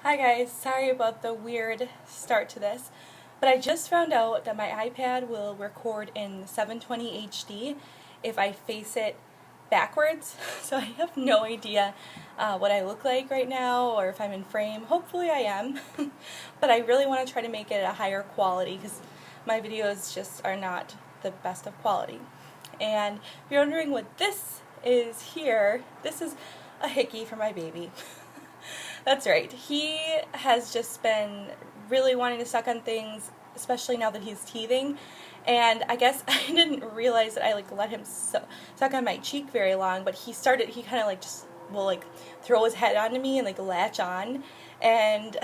Hi guys, sorry about the weird start to this, but I just found out that my iPad will record in 720 HD if I face it backwards, so I have no idea what I look like right now or if I'm in frame. Hopefully I am, but I really want to try to make it a higher quality because my videos just are not the best of quality. And if you're wondering what this is here, this is a hickey for my baby. That's right. He has just been really wanting to suck on things, especially now that he's teething. And I guess I didn't realize that I let him suck on my cheek very long, but he kind of just will throw his head onto me and latch on. And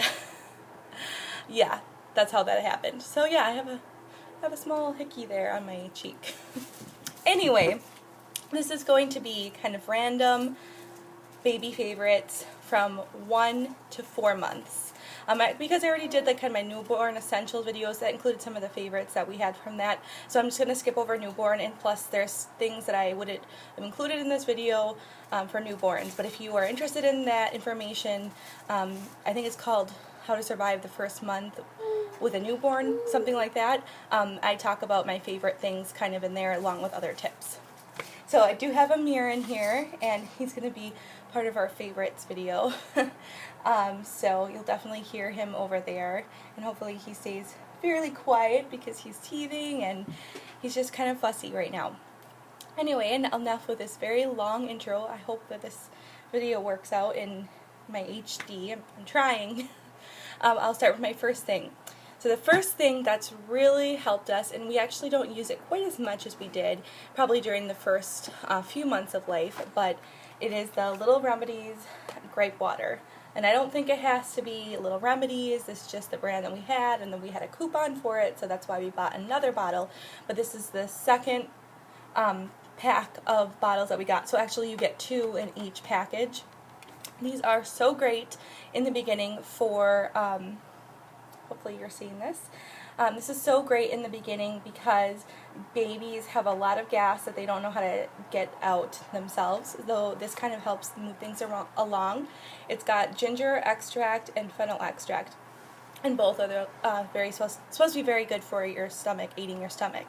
yeah, that's how that happened. So yeah, I have a small hickey there on my cheek. Anyway, this is going to be kind of random baby favorites from 1 to 4 months. Because I already did kind of my newborn essentials videos that included some of the favorites that we had from that, so I'm just going to skip over newborn, and plus there's things that I would have included in this video for newborns. But if you are interested in that information, I think it's called How to Survive the First Month with a Newborn, something like that. I talk about my favorite things kind of in there along with other tips. So I do have Amir in here, and he's going to be part of our favorites video. So you'll definitely hear him over there, and hopefully he stays fairly quiet because he's teething and he's just kind of fussy right now. Anyway, enough with this very long intro. I hope that this video works out in my HD. I'm trying. I'll start with my first thing. So the first thing that's really helped us, and we actually don't use it quite as much as we did probably during the first few months of life, but it is the Little Remedies Gripe Water. And I don't think it has to be Little Remedies, it's just the brand that we had, and then we had a coupon for it, so that's why we bought another bottle. But this is the second pack of bottles that we got. So actually you get 2 in each package. These are so great in the beginning for hopefully you're seeing this. This is so great in the beginning because babies have a lot of gas that they don't know how to get out themselves, though this kind of helps move things along. It's got ginger extract and fennel extract, and both are supposed to be very good for your stomach, aiding your stomach.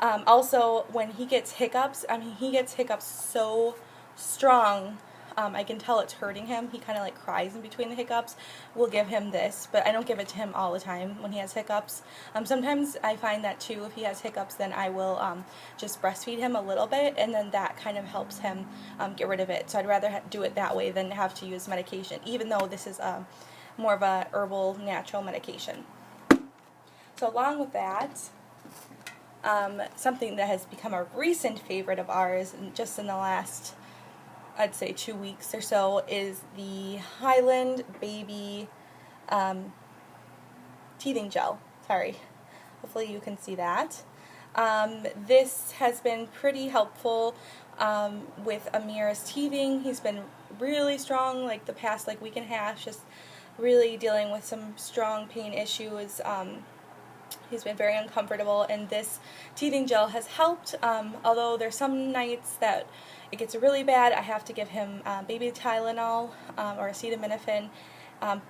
Also, when he gets hiccups, he gets hiccups so strong. I can tell it's hurting him. He kind of cries in between the hiccups. We'll give him this, but I don't give it to him all the time when he has hiccups. Sometimes I find that too, if he has hiccups, then I will just breastfeed him a little bit, and then that kind of helps him get rid of it. So I'd rather do it that way than have to use medication, even though this is more of a herbal, natural medication. So along with that, something that has become a recent favorite of ours, just in the last, I'd say 2 weeks or so, is the Hyland Baby teething gel. Sorry. Hopefully you can see that. This has been pretty helpful with Amir's teething. He's been really strong the past week and a half, just really dealing with some strong pain issues. He's been very uncomfortable, and this teething gel has helped, although there's some nights that it gets really bad. I have to give him baby Tylenol or acetaminophen,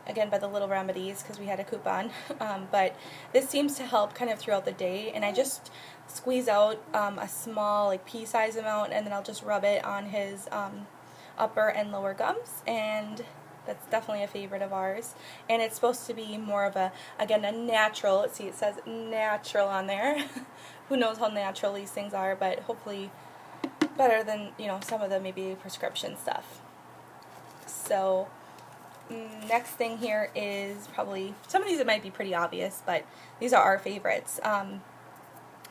again by the Little Remedies because we had a coupon, but this seems to help kind of throughout the day, and I just squeeze out a small pea-size amount, and then I'll just rub it on his upper and lower gums, and that's definitely a favorite of ours. And it's supposed to be more of a natural, let's see, it says natural on there. Who knows how natural these things are, but hopefully better than, some of the maybe prescription stuff. So next thing here is probably, some of these it might be pretty obvious, but these are our favorites.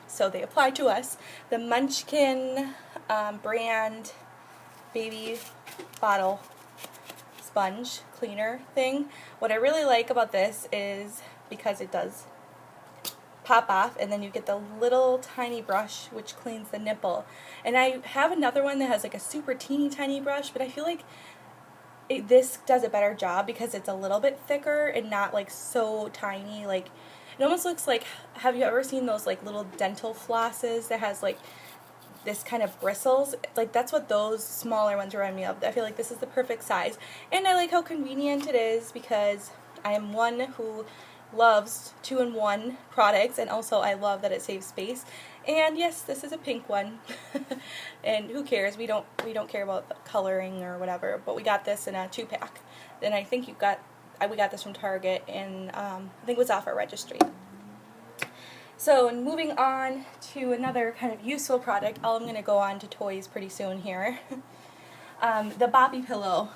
So they apply to us. The Munchkin brand baby bottle sponge cleaner thing. What I really like about this is because it does pop off, and then you get the little tiny brush which cleans the nipple. And I have another one that has a super teeny tiny brush, but I feel like this does a better job because it's a little bit thicker and not so tiny. It almost looks like, have you ever seen those little dental flosses that has this kind of bristles. Like, that's what those smaller ones remind me of. I feel like this is the perfect size. And I like how convenient it is because I am one who loves 2-in-1 products, and also I love that it saves space. And yes, this is a pink one. And who cares? We don't care about the coloring or whatever, but we got this in a 2-pack. And I think we got this from Target, and I think it was off our registry. So moving on to another kind of useful product, I'm going to go on to toys pretty soon here. The Boppy pillow.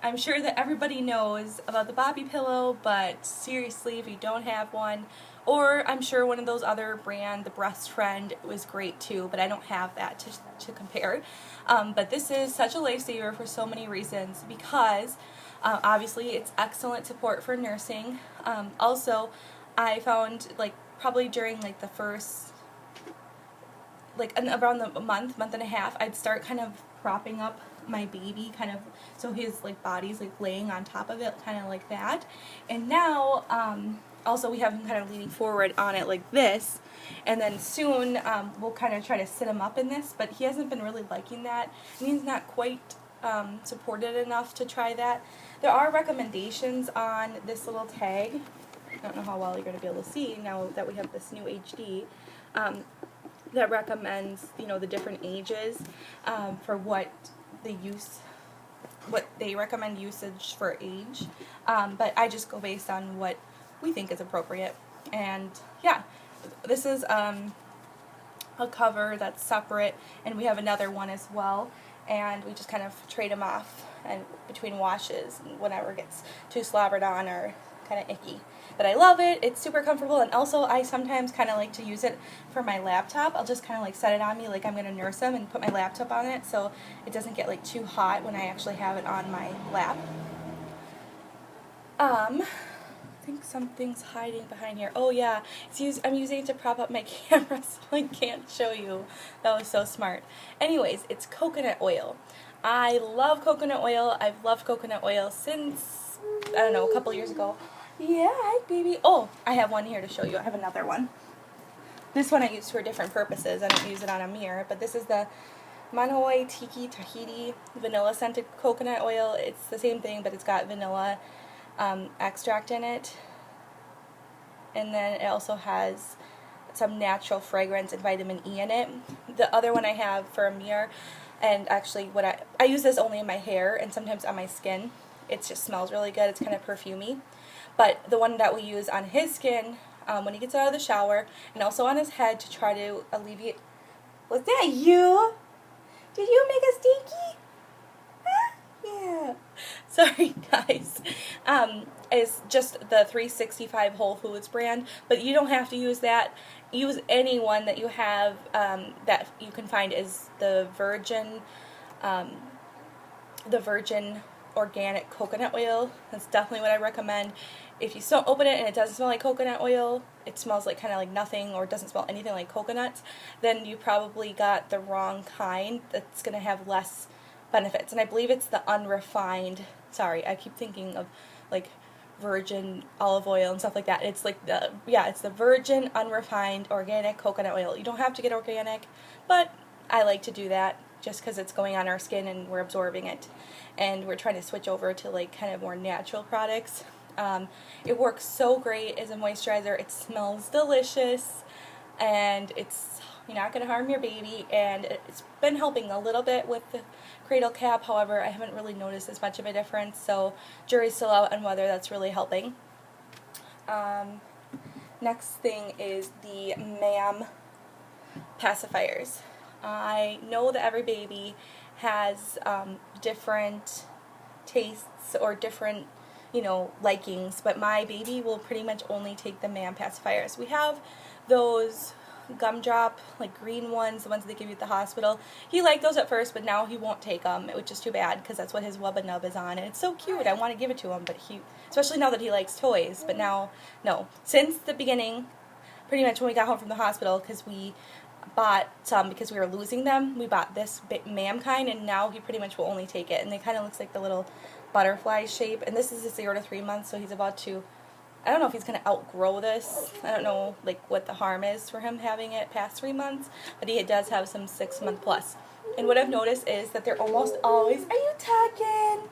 I'm sure that everybody knows about the Boppy pillow, but seriously, if you don't have one, or I'm sure one of those other brand, the Breast Friend, was great too, but I don't have that to compare. But this is such a lifesaver for so many reasons, because obviously it's excellent support for nursing. Also, I found, like, probably during like the first, like around the month and a half, I'd start kind of propping up my baby, kind of so his like body's like laying on top of it, kind of like that. And now also we have him kind of leaning forward on it like this, and then soon we'll kind of try to sit him up in this, but he hasn't been really liking that, and he's not quite supported enough to try that. There are recommendations on this little tag. I don't know how well you're going to be able to see now that we have this new HD, that recommends, you know, the different ages for what they recommend usage for age, but I just go based on what we think is appropriate. And yeah, this is a cover that's separate, and we have another one as well, and we just kind of trade them off and between washes and whenever it gets too slobbered on or kind of icky. But I love it. It's super comfortable, and also I sometimes kind of like to use it for my laptop. I'll just kind of like set it on me like I'm going to nurse him and put my laptop on it so it doesn't get like too hot when I actually have it on my lap. I think something's hiding behind here. Oh yeah, I'm using it to prop up my camera so I can't show you. That was so smart. Anyways, it's coconut oil. I love coconut oil. I've loved coconut oil since, I don't know, a couple years ago. Yeah, hi baby. Oh, I have one here to show you. I have another one. This one I use for different purposes. I don't use it on a mirror, but this is the Manihoi Tiki Tahiti vanilla scented coconut oil. It's the same thing, but it's got vanilla extract in it. And then it also has some natural fragrance and vitamin E in it. The other one I have for Amir, and actually what I use this only in my hair and sometimes on my skin. It just smells really good. It's kind of perfumey. But the one that we use on his skin when he gets out of the shower, and also on his head to try to alleviate... Was that you? Did you make a stinky? Huh? Yeah. Sorry, guys. Is just the 365 Whole Foods brand, but you don't have to use that. Use any one that you have that you can find is the virgin organic coconut oil. That's definitely what I recommend. If you still open it and it doesn't smell like coconut oil, it smells like kind of like nothing, or doesn't smell anything like coconuts, then you probably got the wrong kind. That's going to have less benefits. And I believe it's the unrefined, sorry, I keep thinking of like virgin olive oil and stuff like that. It's like it's the virgin unrefined organic coconut oil. You don't have to get organic, but I like to do that just because it's going on our skin and we're absorbing it, and we're trying to switch over to like kind of more natural products. It works so great as a moisturizer. It smells delicious, and you're not going to harm your baby, and it's been helping a little bit with the cradle cap. However, I haven't really noticed as much of a difference, so jury's still out on whether that's really helping. Next thing is the MAM pacifiers. I know that every baby has different tastes or different, likings, but my baby will pretty much only take the MAM pacifiers. We have those gumdrop, like green ones, the ones they give you at the hospital. He liked those at first, but now he won't take them, which is too bad because that's what his Wubba Nub is on, and it's so cute. I want to give it to him, but especially now that he likes toys, but now, no. Since the beginning, pretty much when we got home from the hospital, because we bought some because we were losing them, we bought this MAM kind, and now he pretty much will only take it, and it kind of looks like the little butterfly shape, and this is 0 to 3 months, so he's about to, I don't know if he's going to outgrow this. I don't know like what the harm is for him having it past 3 months, but he does have some 6-month plus. And what I've noticed is that they're almost always, are you talking?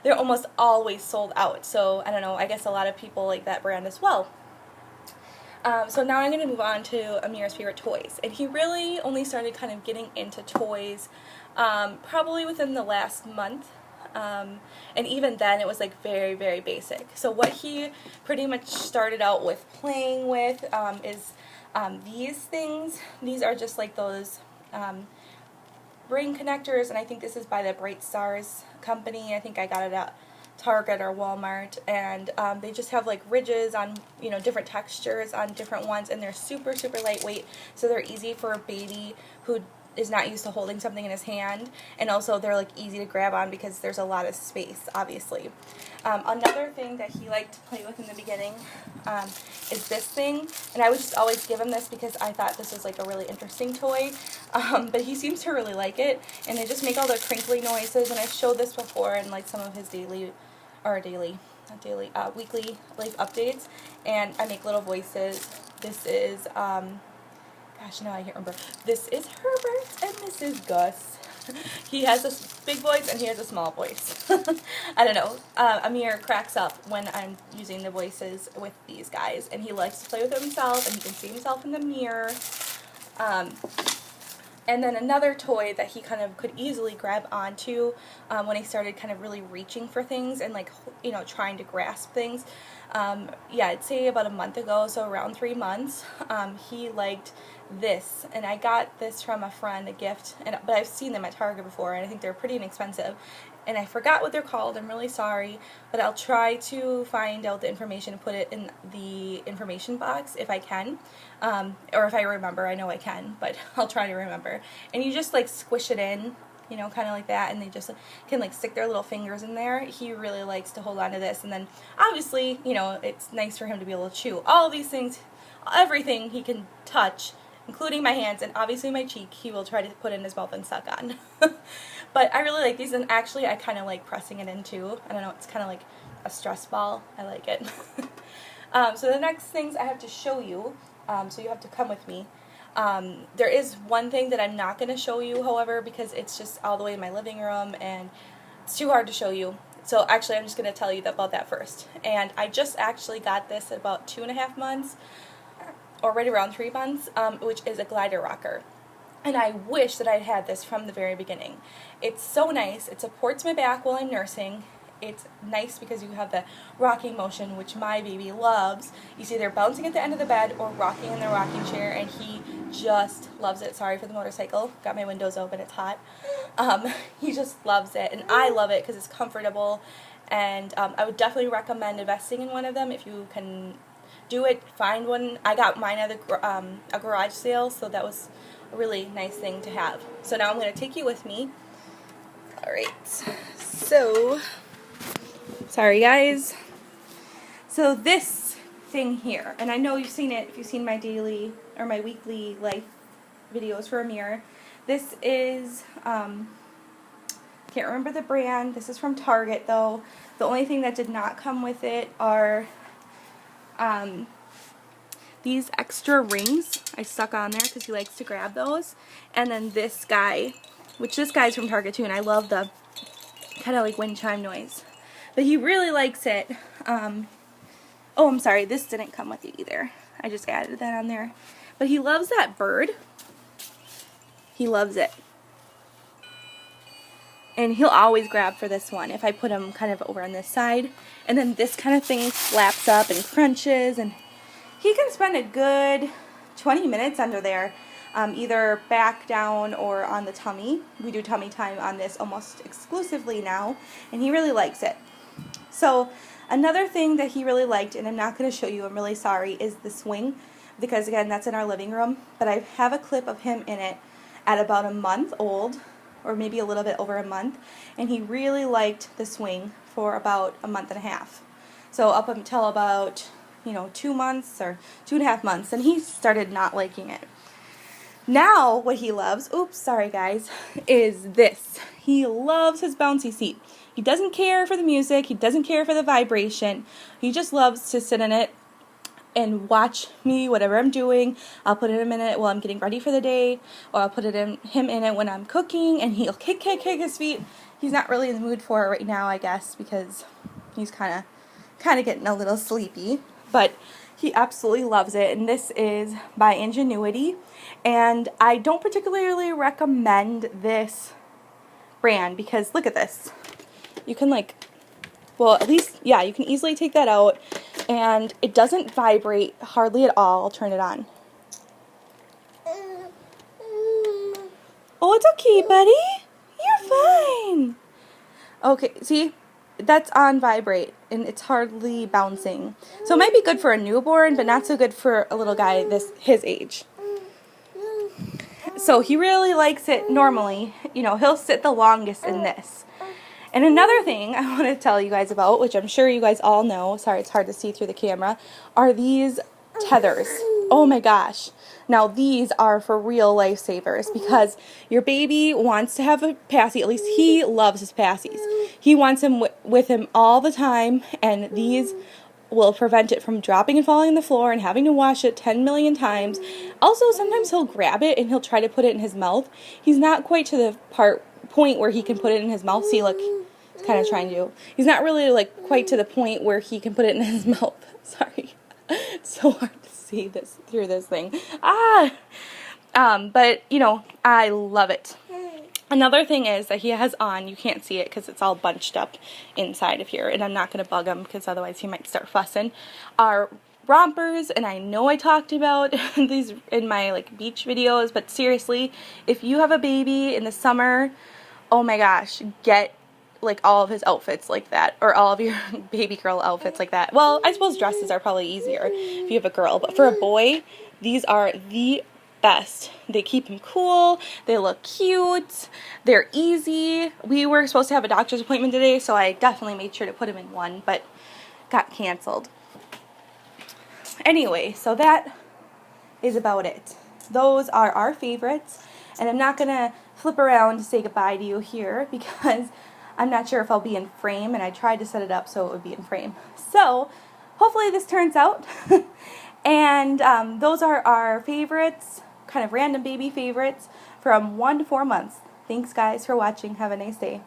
They're almost always sold out. So I don't know, I guess a lot of people like that brand as well. So now I'm going to move on to Amir's favorite toys. And he really only started kind of getting into toys probably within the last month. And even then it was like very, very basic. So what he pretty much started out with playing with is these things. These are just like those ring connectors, and I think this is by the Bright Stars company. I think I got it at Target or Walmart, and they just have like ridges on, you know, different textures on different ones, and they're super, super lightweight, so they're easy for a baby who is not used to holding something in his hand, and also they're like easy to grab on because there's a lot of space, obviously. Another thing that he liked to play with in the beginning is this thing, and I would just always give him this because I thought this was like a really interesting toy, but he seems to really like it, and they just make all the crinkly noises, and I've showed this before in like some of his weekly life updates, and I make little voices. This is, gosh, no, I can't remember. This is Herbert, and this is Gus. He has a big voice, and he has a small voice. I don't know. Amir cracks up when I'm using the voices with these guys, and he likes to play with himself, and he can see himself in the mirror. And then another toy that he kind of could easily grab onto when he started kind of really reaching for things and like, you know, trying to grasp things. Yeah, I'd say about a month ago, so around 3 months, he liked this, and I got this from a friend, a gift, but I've seen them at Target before, and I think they're pretty inexpensive, and I forgot what they're called. I'm really sorry, but I'll try to find out the information and put it in the information box if I can, or if I remember. I know I can, but I'll try to remember. And you just like squish it in, you know, kind of like that, and they just can like stick their little fingers in there. He really likes to hold on to this, and then obviously, you know, it's nice for him to be able to chew all these things, everything he can touch, including my hands, and obviously my cheek, he will try to put in his mouth and suck on. But I really like these, and actually I kind of like pressing it in too. I don't know, it's kind of like a stress ball. I like it. So the next things I have to show you, so you have to come with me. There is one thing that I'm not going to show you, however, because it's just all the way in my living room, and it's too hard to show you. So actually I'm just going to tell you about that first. And I just actually got this at about 2.5 months, or right around 3 months, which is a glider rocker. And I wish that I'd had this from the very beginning. It's so nice. It supports my back while I'm nursing. It's nice because you have the rocking motion, which my baby loves. He's either bouncing at the end of the bed or rocking in the rocking chair, and he just loves it. Sorry for the motorcycle. Got my windows open. It's hot. He just loves it, and I love it because it's comfortable. And I would definitely recommend investing in one of them if you can do it. Find one. I got mine at a garage sale, so that was a really nice thing to have. So now I'm going to take you with me. Alright, so, sorry guys. So this thing here, and I know you've seen it if you've seen my daily or my weekly life videos for Amir. This is, can't remember the brand. This is from Target though. The only thing that did not come with it are these extra rings I stuck on there because he likes to grab those, and then this guy, which this guy's from Target too, and I love the kind of like wind chime noise, but he really likes it. Oh, I'm sorry, this didn't come with it either. I just added that on there, but he loves that bird. He loves it, and he'll always grab for this one if I put him kind of over on this side, and then this kind of thing flaps up and crunches, and he can spend a good 20 minutes under there, either back down or on the tummy. We do tummy time on this almost exclusively now, and he really likes it. So another thing that he really liked, and I'm not going to show you, I'm really sorry, is the swing, because again, that's in our living room, but I have a clip of him in it at about a month old, or maybe a little bit over a month, and he really liked the swing for about a month and a half. So up until about 2 months or 2.5 months, and he started not liking it. Now what he loves, oops, sorry guys, is this. He loves his bouncy seat. He doesn't care for the music. He doesn't care for the vibration. He just loves to sit in it and watch me, whatever I'm doing. I'll put him in it while I'm getting ready for the day, or I'll put him in it when I'm cooking, and he'll kick his feet. He's not really in the mood for it right now, I guess, because he's kind of getting a little sleepy, but he absolutely loves it. And this is by Ingenuity, and I don't particularly recommend this brand because look at this. You can at least, yeah, you can easily take that out, and it doesn't vibrate hardly at all. I'll turn it on. Oh, it's okay, buddy. You're fine. Okay, see? That's on vibrate, and it's hardly bouncing. So it might be good for a newborn, but not so good for a little guy his age. So he really likes it normally. You know, he'll sit the longest in this. And another thing I want to tell you guys about, which I'm sure you guys all know, sorry it's hard to see through the camera, are these tethers. Oh my gosh. Now these are for real lifesavers because your baby wants to have a passy. At least he loves his passies. He wants him with him all the time, and these will prevent it from dropping and falling on the floor and having to wash it 10 million times. Also, sometimes he'll grab it and he'll try to put it in his mouth. He's not quite to the point where he can put it in his mouth. See, look, he's kind of trying to. He's not really quite to the point where he can put it in his mouth. Sorry. It's so hard to see this through this thing. But, you know, I love it. Another thing is that he has on, you can't see it because it's all bunched up inside of here, and I'm not going to bug him because otherwise he might start fussing, are rompers. And I know I talked about these in my beach videos, but seriously, if you have a baby in the summer, oh my gosh, get all of his outfits like that, or all of your baby girl outfits like that. Well, I suppose dresses are probably easier if you have a girl, but for a boy, these are the best. They keep him cool, they look cute, they're easy. We were supposed to have a doctor's appointment today, so I definitely made sure to put him in one, but got canceled. Anyway, so that is about it. Those are our favorites, and I'm not gonna flip around to say goodbye to you here because I'm not sure if I'll be in frame, and I tried to set it up so it would be in frame. So hopefully this turns out. And those are our favorites, kind of random baby favorites from 1 to 4 months. Thanks guys for watching. Have a nice day.